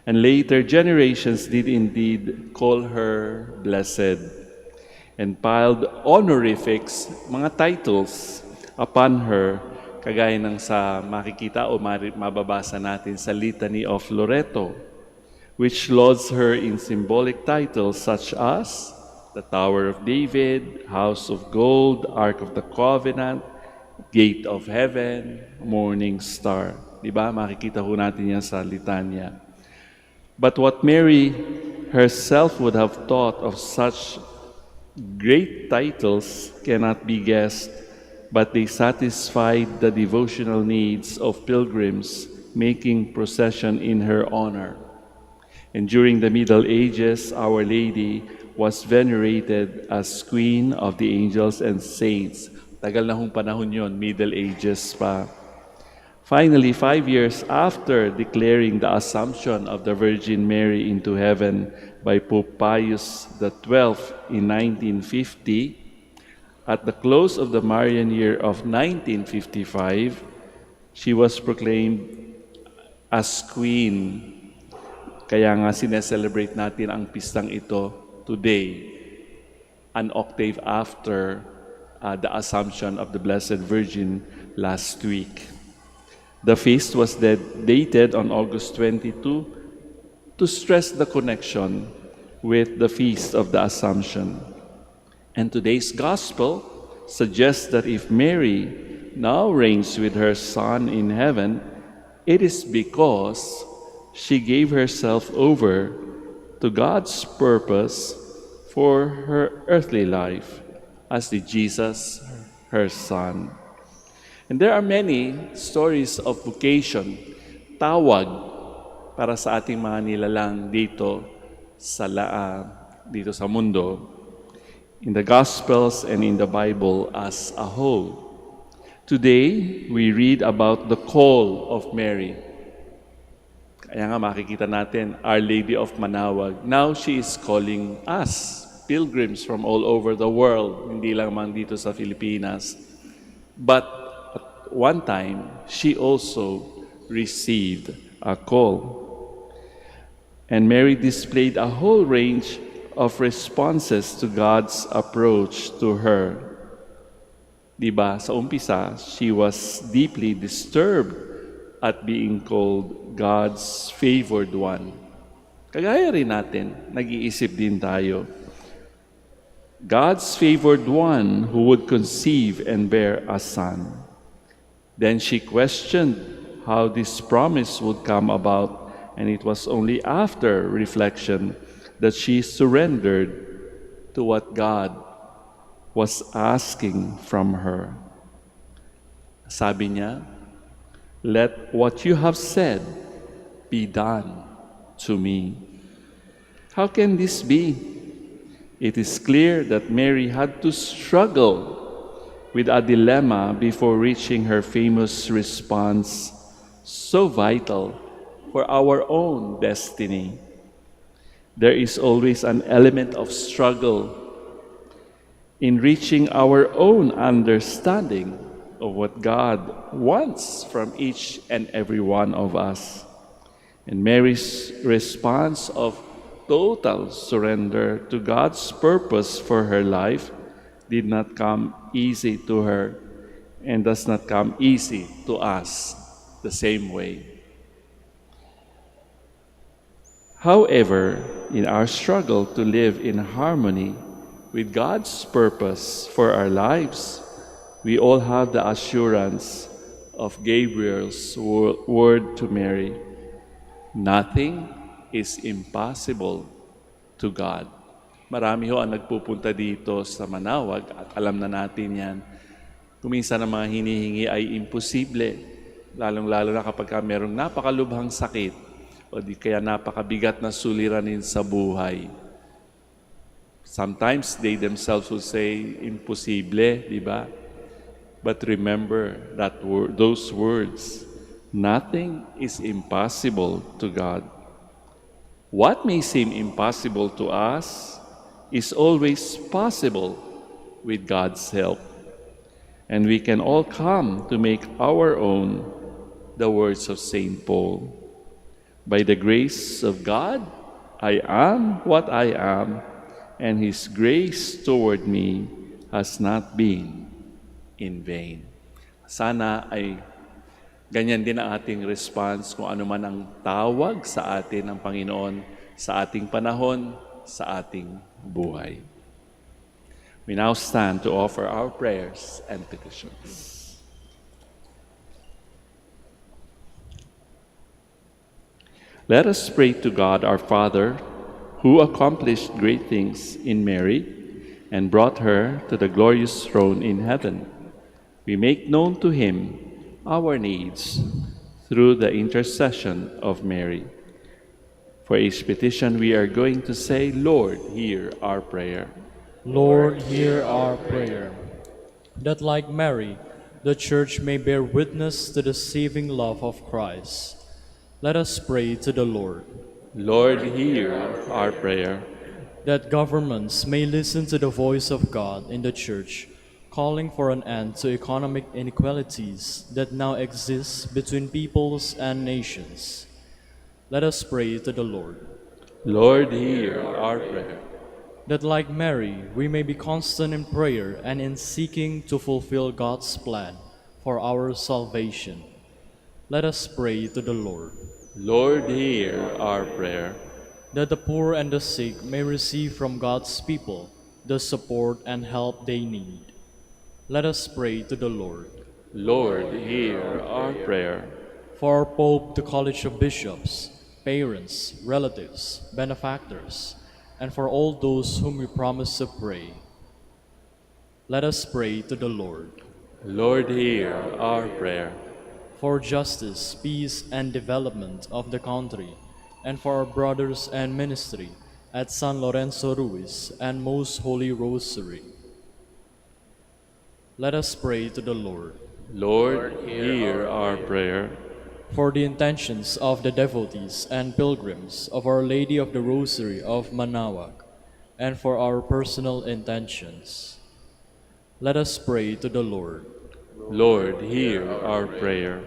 And later generations did indeed call her blessed and piled honorifics, mga titles, upon her, kagaya ng sa makikita o mababasa natin sa Litany of Loreto, which lauds her in symbolic titles such as the Tower of David, House of Gold, Ark of the Covenant, Gate of Heaven, Morning Star. Diba? Makikita ho natin yan sa litanya. But what Mary herself would have thought of such great titles cannot be guessed, but they satisfied the devotional needs of pilgrims making procession in her honor. And during the Middle Ages, Our Lady was venerated as Queen of the Angels and Saints. Tagal na hong panahon yon, Middle Ages pa. Finally, 5 years after declaring the Assumption of the Virgin Mary into heaven by Pope Pius XII in 1950, at the close of the Marian year of 1955, she was proclaimed as Queen. Kaya nga sineselebrate natin ang pistang ito today, an octave after the Assumption of the Blessed Virgin last week. The feast was dated on August 22 to stress the connection with the Feast of the Assumption. And today's Gospel suggests that if Mary now reigns with her Son in heaven, it is because she gave herself over to God's purpose for her earthly life, as did Jesus, her Son. And there are many stories of vocation, tawag, para sa ating mga nilalang dito sa mundo, in the Gospels and in the Bible as a whole. Today, we read about the call of Mary. Kaya nga makikita natin, Our Lady of Manaoag. Now she is calling us, pilgrims from all over the world, hindi lang man dito sa Pilipinas. But one time, she also received a call. And Mary displayed a whole range of responses to God's approach to her. Diba, sa umpisa, she was deeply disturbed at being called God's favored one. Kagaya rin natin, nag-iisip din tayo. God's favored one who would conceive and bear a son. Then she questioned how this promise would come about, and it was only after reflection that she surrendered to what God was asking from her. Sabi niya, "Let what you have said be done to me." How can this be? It is clear that Mary had to struggle with a dilemma before reaching her famous response, so vital for our own destiny. There is always an element of struggle in reaching our own understanding of what God wants from each and every one of us. And Mary's response of total surrender to God's purpose for her life did not come easy to her and does not come easy to us the same way. However, in our struggle to live in harmony with God's purpose for our lives, we all have the assurance of Gabriel's word to Mary, "Nothing is impossible to God." Marami ho ang nagpupunta dito sa Manaoag at alam na natin yan. Kuminsan ang mga hinihingi ay imposible, lalong-lalo na kapag merong napakalubhang sakit o di kaya napakabigat na suliranin sa buhay. Sometimes they themselves will say, imposible, di ba? But remember that those words, "Nothing is impossible to God." What may seem impossible to us is always possible with God's help. And we can all come to make our own the words of St. Paul. "By the grace of God, I am what I am, and His grace toward me has not been in vain." Sana ay ganyan din ang ating response kung ano man ang tawag sa atin ng Panginoon sa ating panahon, sa ating buhay. We now stand to offer our prayers and petitions. Let us pray to God our Father, who accomplished great things in Mary and brought her to the glorious throne in heaven. We make known to Him our needs through the intercession of Mary. For each petition we are going to say, "Lord, hear our prayer." Lord, hear our prayer. That like Mary, the Church may bear witness to the saving love of Christ. Let us pray to the Lord. Lord, hear our prayer. That governments may listen to the voice of God in the Church, calling for an end to economic inequalities that now exist between peoples and nations. Let us pray to the Lord. Lord, hear our prayer. That like Mary, we may be constant in prayer and in seeking to fulfill God's plan for our salvation. Let us pray to the Lord. Lord, hear our prayer. That the poor and the sick may receive from God's people the support and help they need. Let us pray to the Lord. Lord, hear our prayer. For our Pope, the College of Bishops, parents, relatives, benefactors, and for all those whom we promise to pray, let us pray to the Lord. Lord, hear our prayer. For justice, peace, and development of the country, and for our brothers and ministry at San Lorenzo Ruiz and Most Holy Rosary, let us pray to the Lord. Lord, hear our prayer. For the intentions of the devotees and pilgrims of Our Lady of the Rosary of Manaoag, and for our personal intentions, let us pray to the Lord. Lord, hear our prayer.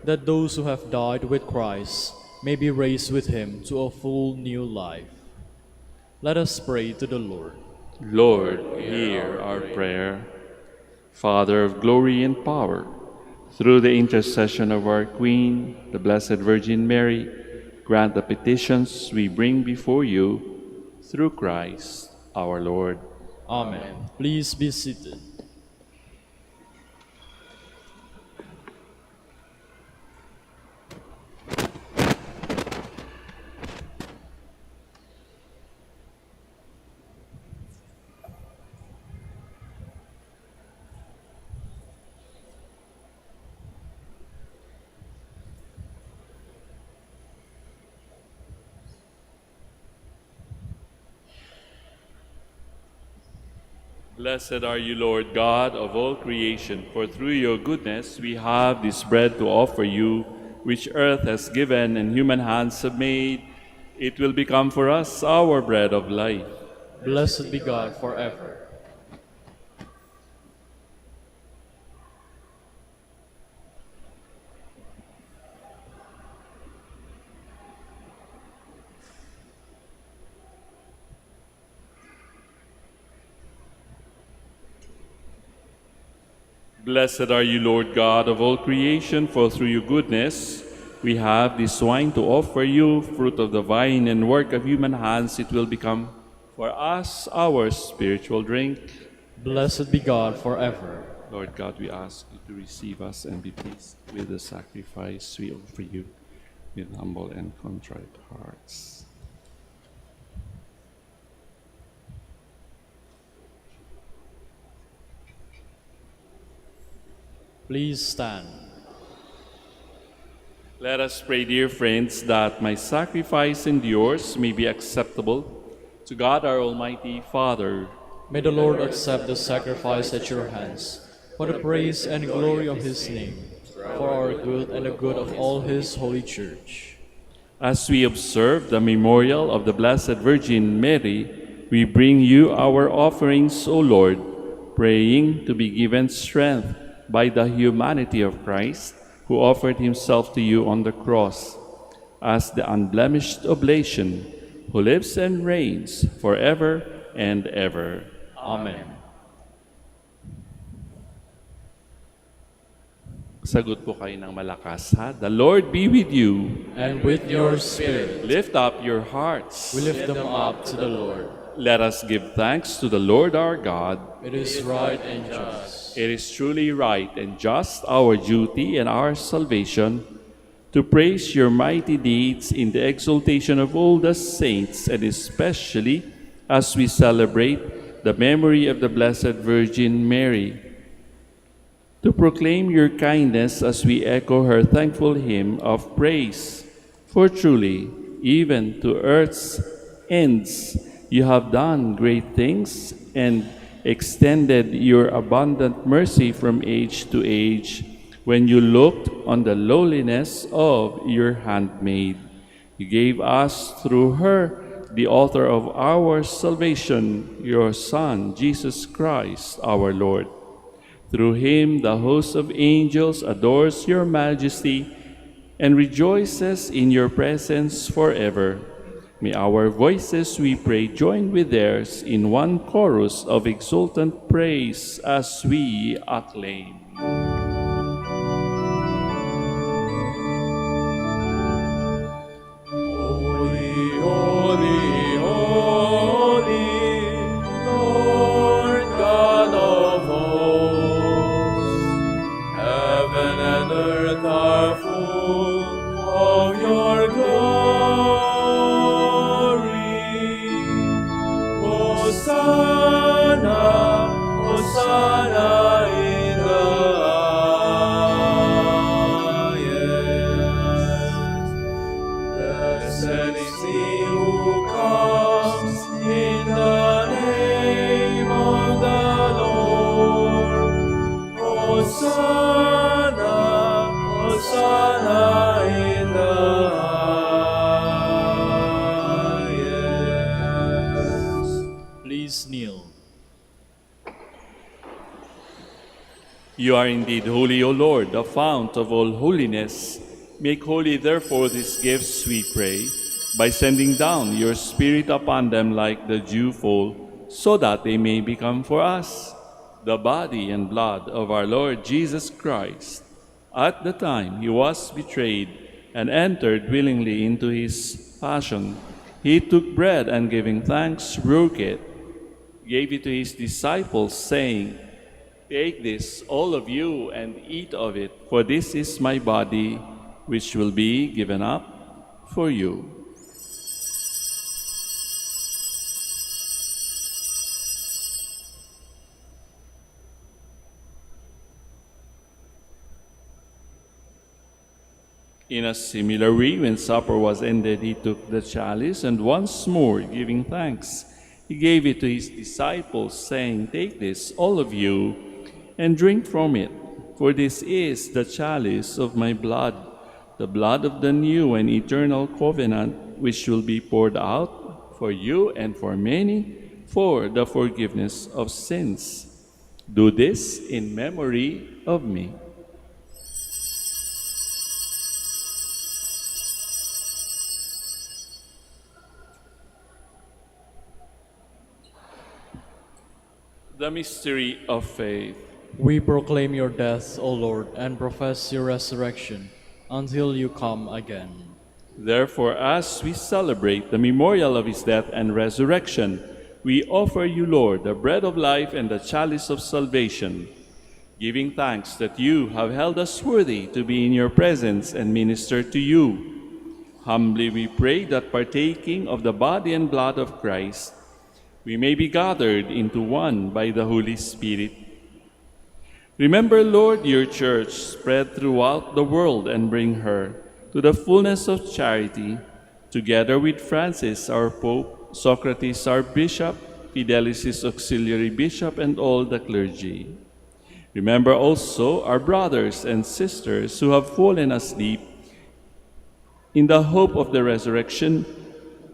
That those who have died with Christ may be raised with Him to a full new life. Let us pray to the Lord. Lord, hear our prayer. Father of glory and power, through the intercession of our Queen, the Blessed Virgin Mary, grant the petitions we bring before you through Christ our Lord. Amen. Please be seated. Blessed are you, Lord God of all creation, for through your goodness we have this bread to offer you, which earth has given and human hands have made. It will become for us our bread of life. Blessed be God forever. Blessed are you, Lord God of all creation, for through your goodness we have this wine to offer you, fruit of the vine and work of human hands. It will become for us our spiritual drink. Blessed be God forever. Lord God, we ask you to receive us and be pleased with the sacrifice we offer you with humble and contrite hearts. Please stand. Let us pray, dear friends, that my sacrifice and yours may be acceptable to God our Almighty Father. May the Lord accept the sacrifice at your hands, for the praise and glory of his name, for our good and the good of all his holy church. As we observe the memorial of the Blessed Virgin Mary, we bring you our offerings, O Lord, praying to be given strength by the humanity of Christ, who offered himself to you on the cross as the unblemished oblation, who lives and reigns forever and ever. Amen. Sagot po kayo ng malakas, ha? The Lord be with you. And with your spirit, Lift up your hearts. we lift them up to the Lord. Let us give thanks to the Lord our God. It is right and just. It is truly right and just, our duty and our salvation, to praise your mighty deeds in the exaltation of all the saints, and especially as we celebrate the memory of the Blessed Virgin Mary, to proclaim your kindness as we echo her thankful hymn of praise. For truly, even to earth's ends, you have done great things and extended your abundant mercy from age to age, when you looked on the lowliness of your handmaid. You gave us through her, the author of our salvation, your Son, Jesus Christ, our Lord. Through him, the host of angels adores your majesty and rejoices in your presence forever. May our voices, we pray, join with theirs in one chorus of exultant praise as we acclaim. Holy, holy, holy, Lord God of hosts, heaven and earth are full of your glory. Hosanna, Hosanna in the highest. Blessed is he who comes in the name of the Lord. Hosanna, Hosanna in the highest. Please kneel. You are indeed holy, O Lord, the fount of all holiness. Make holy, therefore, these gifts, we pray, by sending down your Spirit upon them like the dewfall, so that they may become for us the body and blood of our Lord Jesus Christ. At the time he was betrayed and entered willingly into his passion, he took bread and giving thanks, broke it, gave it to his disciples, saying, "Take this, all of you, and eat of it, for this is my body, which will be given up for you." In a similar way, when supper was ended, he took the chalice, and once more, giving thanks, he gave it to his disciples, saying, "Take this, all of you, and drink from it, for this is the chalice of my blood, the blood of the new and eternal covenant, which will be poured out for you and for many for the forgiveness of sins. Do this in memory of me." The mystery of faith. We proclaim your death, O Lord, and profess your resurrection until you come again. Therefore, as we celebrate the memorial of his death and resurrection, we offer you, Lord, the bread of life and the chalice of salvation, giving thanks that you have held us worthy to be in your presence and minister to you. Humbly we pray that partaking of the body and blood of Christ, we may be gathered into one by the Holy Spirit. Remember, Lord, your church spread throughout the world and bring her to the fullness of charity, together with Francis, our Pope, Socrates, our Bishop, Fidelis, his auxiliary bishop, and all the clergy. Remember also our brothers and sisters who have fallen asleep in the hope of the resurrection,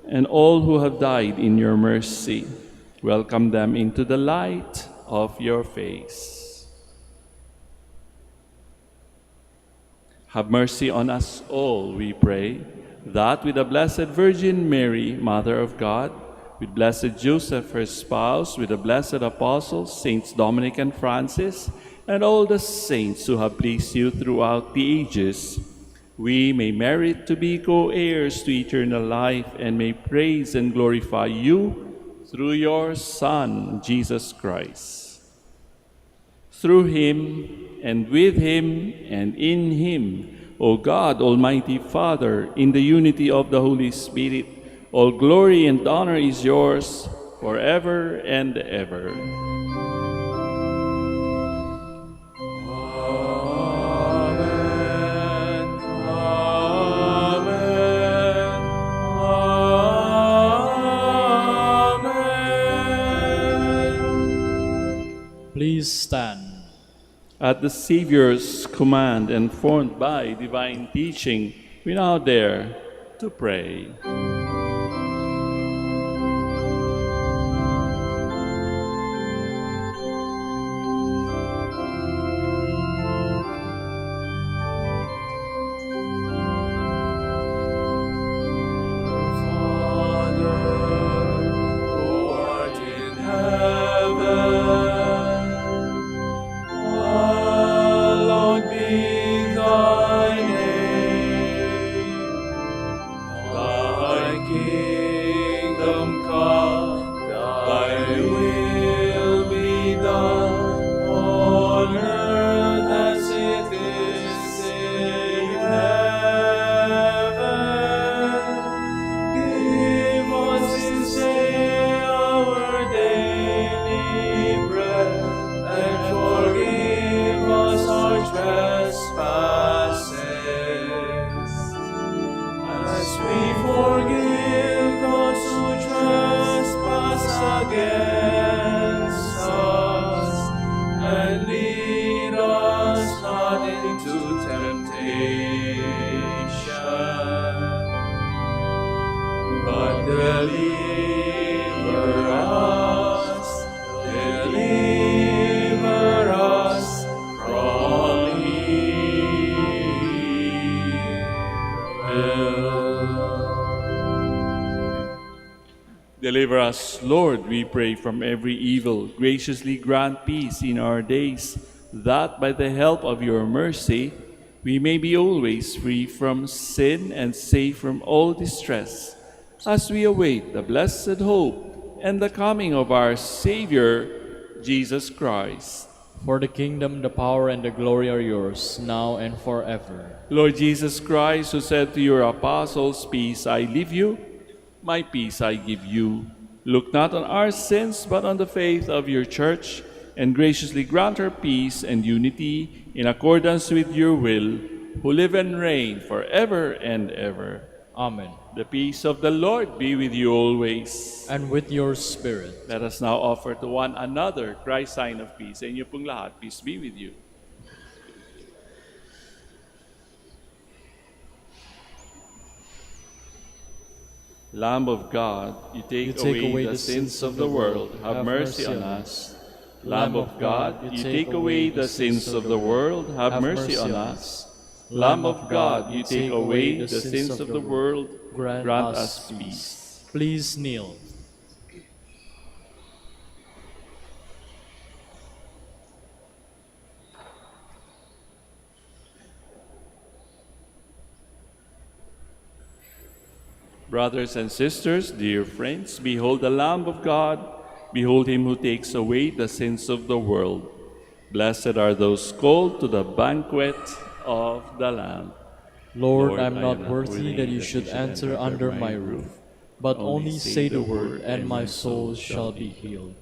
and all who have died in your mercy. Welcome them into the light of your face. Have mercy on us all, we pray, that with the Blessed Virgin Mary, Mother of God, with Blessed Joseph, her spouse, with the blessed apostles, Saints Dominic and Francis, and all the saints who have pleased you throughout the ages, we may merit to be co-heirs to eternal life and may praise and glorify you through your Son, Jesus Christ. Through him, and with him, and in him, O God, Almighty Father, in the unity of the Holy Spirit, all glory and honor is yours forever and ever. Please stand. At the Savior's command and formed by divine teaching, we now dare to pray. Deliver us, Lord, we pray, from every evil. Graciously grant peace in our days, that by the help of your mercy we may be always free from sin and safe from all distress, as we await the blessed hope and the coming of our Savior, Jesus Christ. For the kingdom, the power, and the glory are yours, now and forever. Lord Jesus Christ, who said to your apostles, "Peace I leave you, my peace I give you," look not on our sins, but on the faith of your church, and graciously grant her peace and unity in accordance with your will, who live and reign forever and ever. Amen. The peace of the Lord be with you always. And with your spirit. Let us now offer to one another Christ's sign of peace. Sa inyo pong lahat, peace be with you. Lamb of God, you take away the sins of the world, have mercy on us. Lamb of God, you take away the sins of the world, have mercy on us. Lamb of God, you take away the sins of the world, grant us peace. Please kneel. Brothers and sisters, dear friends, behold the Lamb of God, behold him who takes away the sins of the world. Blessed are those called to the banquet of the Lamb. Lord, I am not worthy that you should enter under my roof, but only say the word, and my soul shall be healed.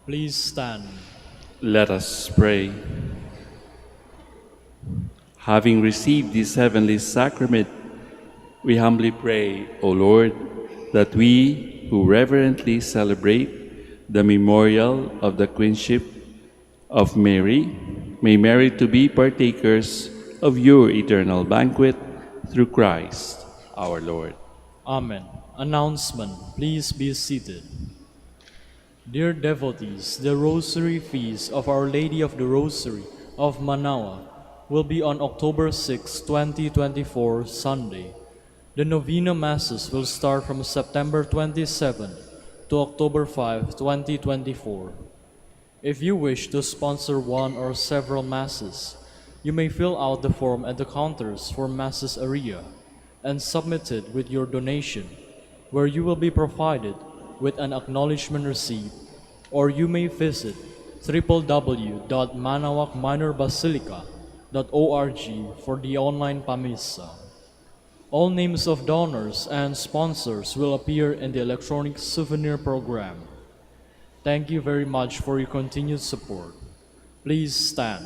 Please stand. Let us pray. Having received this heavenly sacrament, we humbly pray, O Lord, that we who reverently celebrate the memorial of the Queenship of Mary may merit to be partakers of your eternal banquet through Christ our Lord. Amen. Announcement. Please be seated. Dear devotees, the Rosary Feast of Our Lady of the Rosary of Manaoag will be on October 6, 2024, Sunday. The Novena Masses will start from September 27 to October 5, 2024. If you wish to sponsor one or several Masses, you may fill out the form at the counters for Masses area and submit it with your donation, where you will be provided with an acknowledgement receipt, or you may visit www.manaoagminorbasilica.org for the online pamisa. All names of donors and sponsors will appear in the electronic souvenir program. Thank you very much for your continued support. Please stand.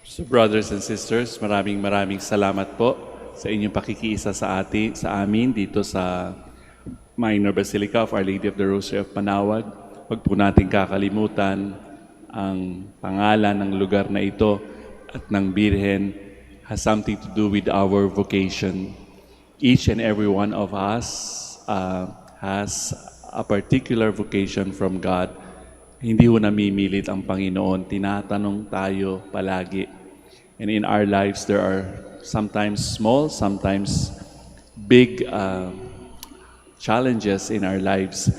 So brothers and sisters, maraming salamat po sa inyong pakikiisa sa amin dito sa Minor Basilica of Our Lady of the Rosary of Manaoag. Huwag po natin kakalimutan ang pangalan ng lugar na ito at ng Birhen has something to do with our vocation. Each and every one of us has a particular vocation from God. Hindi ho namimilit ang Panginoon. Tinatanong tayo palagi. And in our lives, there are sometimes small, sometimes big challenges in our lives.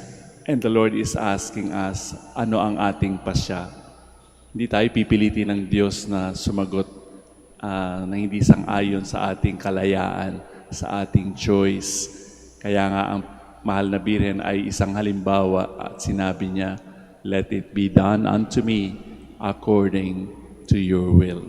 And the Lord is asking us, ano ang ating pasya? Hindi tayo pipilitin ng Diyos na sumagot na hindi sang-ayon sa ating kalayaan, sa ating choice. Kaya nga ang mahal na Birhen ay isang halimbawa at sinabi niya, "Let it be done unto me according to your will."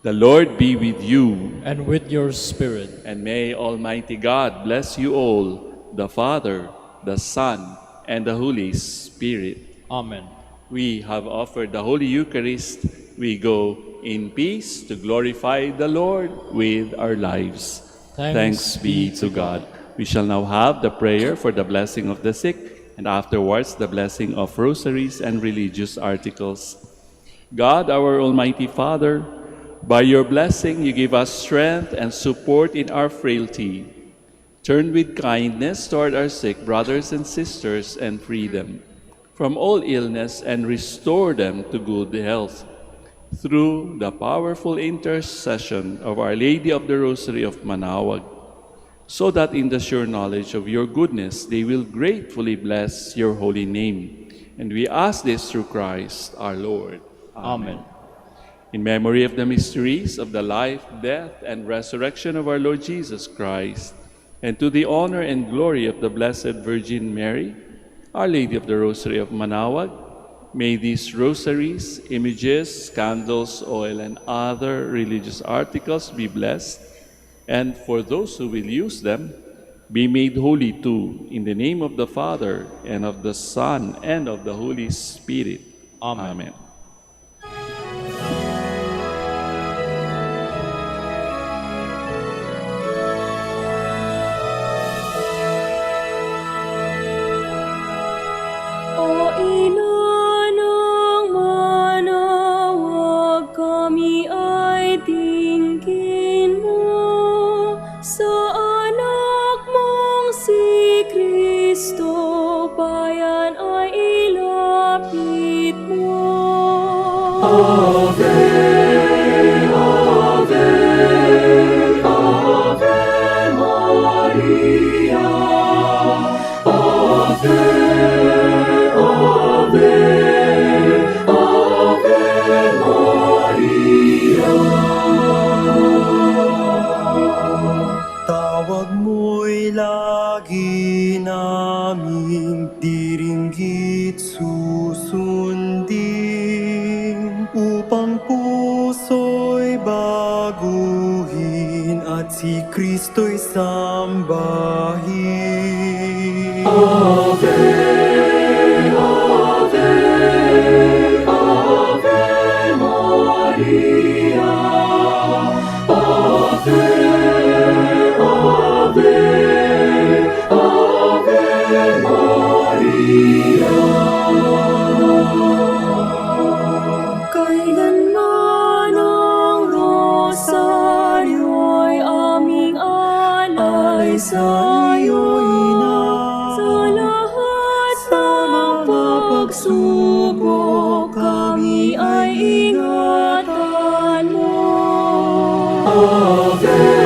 The Lord be with you. And with your spirit. And may Almighty God bless you all, the Father, the Son, and the Holy Spirit. Amen. We have offered the Holy Eucharist. We go in peace to glorify the Lord with our lives. Thanks be to God. We shall now have the prayer for the blessing of the sick, and afterwards the blessing of rosaries and religious articles. God, our Almighty Father, by your blessing you give us strength and support in our frailty. Turn with kindness toward our sick brothers and sisters and free them from all illness and restore them to good health. Through the powerful intercession of Our Lady of the Rosary of Manaoag, so that in the sure knowledge of your goodness they will gratefully bless your holy name. And we ask this through Christ our Lord. Amen. In memory of the mysteries of the life, death, and resurrection of our Lord Jesus Christ, and to the honor and glory of the Blessed Virgin Mary, Our Lady of the Rosary of Manaoag, may these rosaries, images, candles, oil, and other religious articles be blessed, and for those who will use them, be made holy too, in the name of the Father, and of the Son, and of the Holy Spirit. Amen. Amen. O Inanang Manaoag, kami ay tingin mo sa anak mong si Kristo, bayan ay ilapit mo. Ave, Ave, Ave Maria, Ave. Tawag mo'y lagi naming diringgit susundin, upang puso'y baguhin at si Kristo'y sambahin. Ave, Kailanman ang rosaryo'y aming alay sa iyo, Ina. Sa lahat ng pagsubok, kami ay ingatan mo. Ave